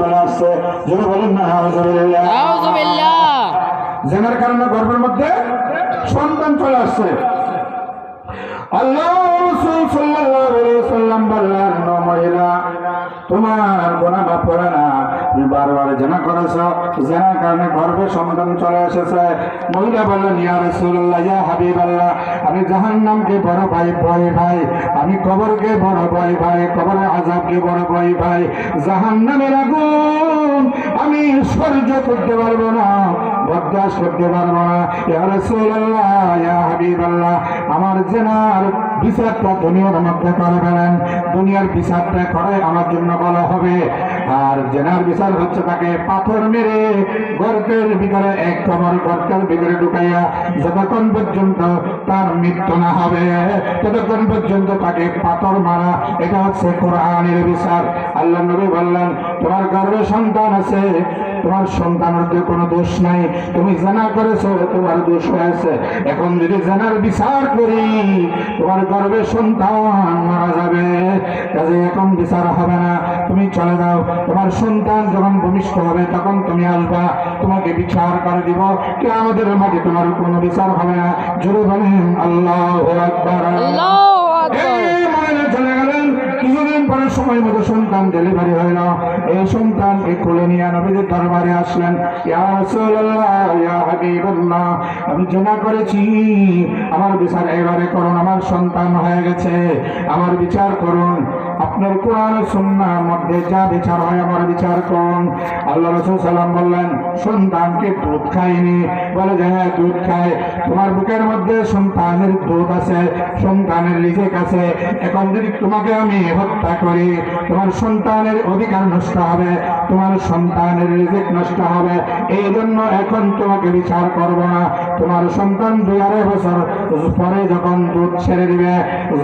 চলে আসছে, যদি বলেন না আউযুবিল্লাহ। জেনার কারণে গর্ভের মধ্যে সন্তান চলে আসছে। আল্লাহ রাসূল সাল্লাল্লাহু আলাইহি ওয়াসাল্লাম বললেন, মহিলা তোমার গুনাহ মাফ করে না, তুমি বারবার জিনা করেছো, জিনার কারণে গর্ভে সন্তান চলে এসেছে। মহিলা বললেন, ইয়া রাসূলুল্লাহ, ইয়া হাবিবাল্লাহ, আমি জাহান্নামকে বড় ভয় ভাই, আমি কবরকে বড় ভয় ভাই, কবরের আযাবকে বড় ভয় ভাই, জাহান্নামের আগুন আমি সহ্য করতে পারবো না, বরদাস্ত করতে পারবো না। ইয়া রাসূলুল্লাহ, ইয়া হাবিবাল্লাহ, আমার জিনার বিচারটা দুনিয়ার মধ্যে করবেন, দুনিয়ার বিচারটা করে আমার জন্য ভালো হবে। আর জেনার বিচার হচ্ছে তাকে পাথর মেরে গর্তের ভিতরে, এক কবর গর্তের ভিতরে ঢুকাইয়া যতক্ষণ পর্যন্ত তার মৃত্যু না হবে ততক্ষণ পর্যন্ত তাকে পাথর মারা। এটা হচ্ছে কোরআনের বিচার। আল্লাহ নবী বললেন, তোমার গর্ভে সন্তান আছে, তোমার সন্তানের কোনো দোষ নাই, তুমি জানা করেছো, তোমার দোষ হয়েছে। এখন যদি জানার বিচার করি তোমার গর্ভে সন্তান মারা যাবে, কাজে এখন বিচার হবে না, তুমি চলে যাও। তোমার সন্তান যখন ভূমিষ্ঠ হবে তখন তুমি আসবা, তোমাকে বিচার করে দিব, কে আমাদের মাঝে তোমার কোনো বিচার হবে না। জোরে বলেন আল্লাহু আকবার। চলে গেলেন, কিছুদিন পরে সময় মতো সন্তান ডেলিভারি হইল। এই সন্তানকে কোলে নিয়ে নবীদের দরবারে আসলেন। ইয়া রাসূলুল্লাহ, ইয়া হাবিবাল্লাহ, আমি জিনা করেছি, আমার বিচার এবারে করুন, আমার সন্তান হয়ে গেছে, আমার বিচার করুন। আপনার কোরআন সুন্নাহর মধ্যে যা বিচার হয় আমার বিচার করুন। আল্লাহ রাসূল সাল্লাল্লাহু আলাইহি ওয়াসাল্লাম বললেন, সন্তানকে দুধ খায়নি? বলে যে হ্যাঁ দুধ খায়। তোমার বুকের মধ্যে সন্তানের দুধ আছে, সন্তানের রিজিক আছে। এখন যদি তোমাকে আমি হত্যা করি তোমার সন্তানের অধিকার নষ্ট হবে, তোমার সন্তানের রিজিক নষ্ট হবে, এই জন্য এখন তোমাকে বিচার করব না। তোমার সন্তান 2-2.5 বছর পরে যখন দুধ ছেড়ে দিবে,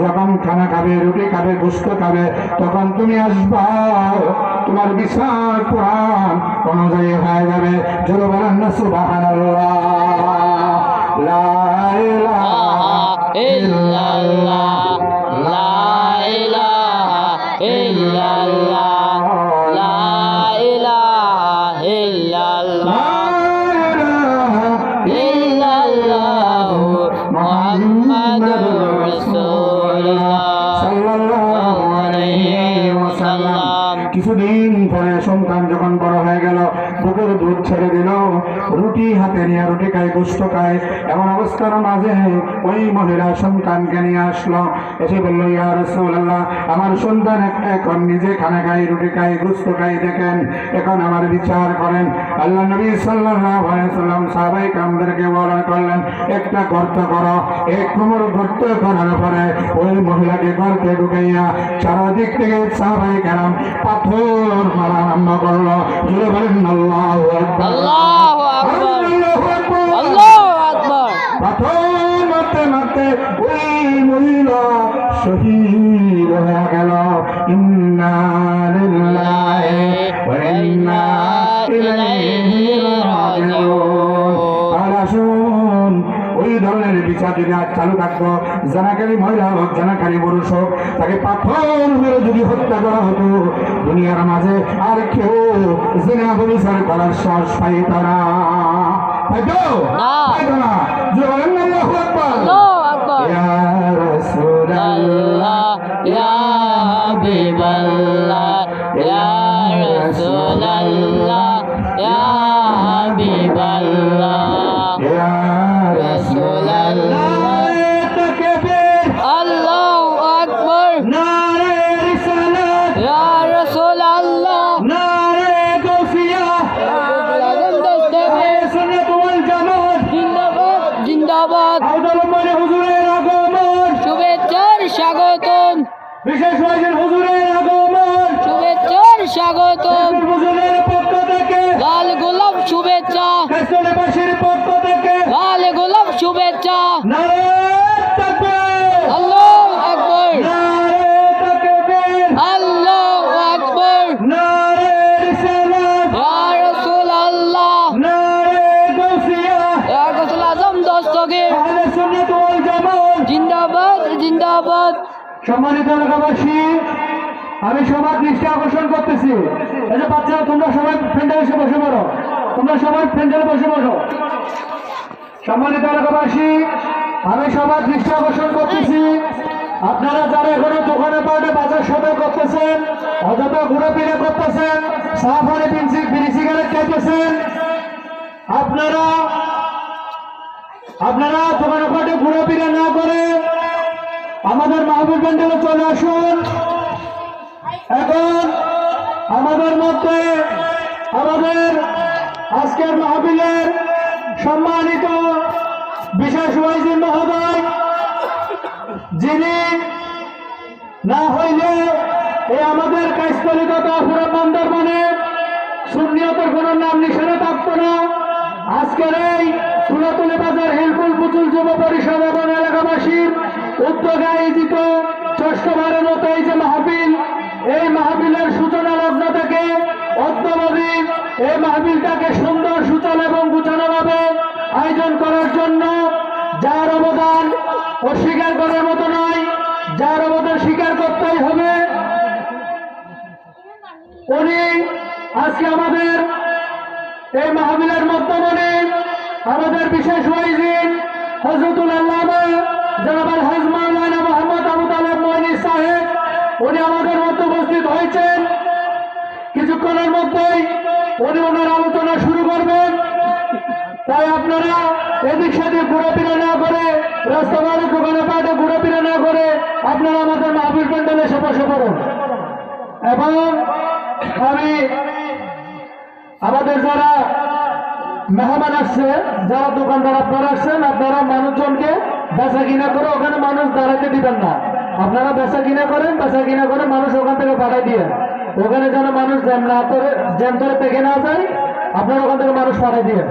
যখন খানা খাবে, রুটি খাবে, গোশত খাবে, তখন তুমি আসবা, তোমার বিচার কোরআন অনুযায়ী হয়ে যাবে। জোরে বলেন না সুবহানাল্লাহ। লা ইলাহা ইল্লাল্লাহ, লা ইলাহা ইল্লাল্লাহ, লা ইলাহা ইল্লাল্লাহ, মুহাম্মাদুর রাসূলুল্লাহ সাল্লাল্লাহু আলাইহি ওয়াসাল্লাম। কিছুদিন পরে সন্তান যখন বড় হয়ে গেল, বুকের দুধ ছেড়ে দিল, রুটি হাতে নিয়ে রুটি খায়, গোশত খায়। এমন অবস্থার মাঝে ওই মহিলা সন্তানকে নিয়ে আসলো, এসে বললো, ইয়া রাসূলুল্লাহ, আমার সন্তান এখন নিজে খানা খায়, রুটি খায়, গোশত খায়, দেখেন এখন আমার বিচার করেন। আল্লাহ নবী সাল্লাল্লাহু আলাইহি ওয়াসাল্লাম সাহাবায়ে কেরামদেরকে ওয়াদা করলেন, একটা গর্ত করো। এক কোমর গর্ত করার পরে ওই মহিলাকে গর্তে ঢুকাইয়া চারদিক থেকে সাহাবায়ে কেরাম পাথর মারা আরম্ভ করলো। জোরে বলেন আল্লাহু আকবার, আল্লাহু আকবার, আল্লাহু আকবার। পাথর মারতে মারতে ওই মহিলা শহীদ হয়ে গেল। ইন্না লিল্লাহি ওয়া ইন্না ইলাইহি রাজিউন। আর আসুন, ওই ধরনের বিচার যদি আজ চালু থাকতো, জানাকারী মহিলা হোক, জানাকারী পুরুষ হোক, তাকে পাথর মেরে যদি হত্যা করা হতো, দুনিয়ার মাঝে আর কেউ জিনা বিচার করার সাহস পাইত না। পাইতো না? বলেন আল্লাহু আকবার, আল্লাহু আকবার। ইয়া রাসূলুল্লাহ, ইয়া হাবিবাল্লাহ, ইয়া রাসূলুল্লাহ, ইয়া হাবিবাল্লাহ, ইয়া রাসূলুল্লাহ। তাকবীর, আল্লাহু আকবার। নারে রিসালাত, ইয়া রাসূলুল্লাহ। নারে গাউসিয়া, সুন্নাত ওয়াল জামাত জিন্দাবাদ, জিন্দাবাদ। আউদুল্লাহ হুজুরের আগমন, শুভেচ্ছার স্বাগতম। বিশেষ ওয়াজির হুজুরের আগমন, শুভেচ্ছার স্বাগতম। হুজুরের পক্ষ থেকে লাল গোলাপ শুভেচ্ছা, কাশীবাসীর পক্ষ থেকে লাল গোলাপ শুভেচ্ছা। নারে তাকবীর, আল্লাহু আকবার। নারে তাকবীর, আল্লাহু আকবার। নারে রিসালাত, ইয়া রাসূলুল্লাহ। নারে গাউসিয়া, ইয়া গাউসুল আজম দস্তগীর। আহলে সুন্নাত ওয়াল জামাত জিন্দাবাদ, জিন্দাবাদ। সম্মানিত এলাকাবাসী, আমি সবার দৃষ্টি আকর্ষণ করতেছি। এই যে বাচ্চারা তোমরা সবাই প্যান্ডেলে এসে বসে পড়ো, তোমরা সবাই প্যান্ডেলে বসে বসো। সম্মানিত এলাকাবাসী, আমি সবার দৃষ্টি আকর্ষণ করতেছি, আপনারা যারা এখনো দোকানে পাটে বাজার সদাই করতেছেন, অযথা ঘোরাফেরা করতেছেন, সাফারি বিড়ি সিগারেট খাইতেছেন, আপনারা দোকানে পাটে ঘোরাফেরা না করে আমাদের মাহবুব প্যান্ডেলে চলে আসুন। এখন আমাদের মধ্যে আমাদের আজকের মাহফিলের সম্মানিত বিশেষ ওয়াইজি মহোদয়, যিনি না হইলে এই আমাদের কাইস্তলী তথা পুরো বান্দরবানে সুন্নিয়তের কোন নাম নিশানা থাকত না। আজকের এই তুলাতুলি বাজার হিলফুল পুতুল যুব পরিষদ এবং এলাকাবাসীর উদ্যোগে আয়োজিত ষষ্ঠবারের মতো এই যে মাহফিল, এই মাহফিলের সূচনা লগ্ন থেকে অদ্যবধি এই মাহফিলটাকে সুন্দর সুচাল এবং গুছানোভাবে আয়োজন করার জন্য যার অবদান অস্বীকার করার মতো নয়, যার অবদান স্বীকার করতেই হবে, উনি আজকে আমাদের এই মাহফিলের মধ্যমণি আমাদের বিশেষ ওয়াইজিন হযরতুল আল্লামা জনাব আল-হাজ মাওলানা মুহাম্মদ আবু তালেব মঈনী সাহেব, উনি আমাদের মধ্যে উপস্থিত হয়েছেন। কিছুক্ষণের মধ্যেই উনি ওনার আলোচনা শুরু করবেন। তাই আপনারা এদিক সেদিক ঘোরাফেরা না করে, রাস্তাঘাটে দোকানে পাটে ঘোরাফেরা না করে আপনারা আমাদের মাহফিল প্যান্ডেলে এসে বসে পড়ুন। এবং আমি আমাদের যারা মেহমান আসছে, যারা দোকানদার আপনারা আসছেন, আপনারা মানুষজনকে বেচা কিনা করে ওখানে মানুষ দাঁড়াতে দিবেন না। আপনারা বেচা কিনা করেন, বেচা কিনা করে মানুষ ওখান থেকে পাঠাই দিয়ে, ওখানে যেন মানুষ জ্যাম না করে, জ্যাম ধরে পেকে না যায়, আপনারা ওখান থেকে মানুষ পাঠাই দিয়ে।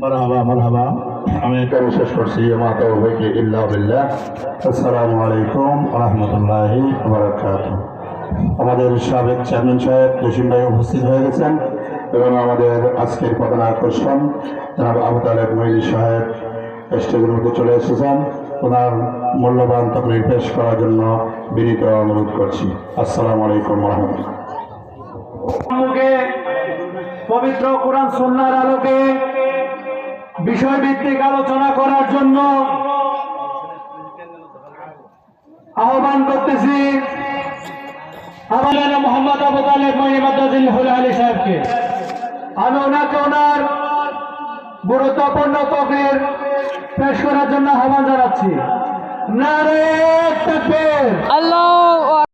মারহাবা মারহাবা, আমি এটা শেষ করছি। মা তাওফীক ইল্লা বিল্লাহ। আসসালামু আলাইকুম ওয়া রাহমাতুল্লাহি ওয়া বারাকাতুহু। আমাদের সাবেক চেয়ারম্যান সাহেব জসিম ভাই উপস্থিত হয়ে গেছেন এবং আমাদের আজকের প্রধান আকর্ষণ জনাব আবু তালেব মঈনী সাহেব স্টেজের মধ্যে চলে এসেছেন। ওনার মূল্যবান তকরির পেশ করার জন্য বিনীত অনুরোধ করছি। আসসালামু আলাইকুম ওয়া রাহমাতুল্লাহ। পবিত্র কোরআন সুন্নাহর আলোকে বিষয়ভিত্তিক আলোচনা করার জন্য আহ্বান করতেছি আমাদের মোহাম্মদ আবু তালেব মঈনী মাদ্দাজিল্লাহুল আলী সাহেবকে। আমি ওনাকে ওনার গুরুত্বপূর্ণ তকরির পেশ করার জন্য আহ্বান জানাচ্ছি। নারে তাকবীর, আল্লাহু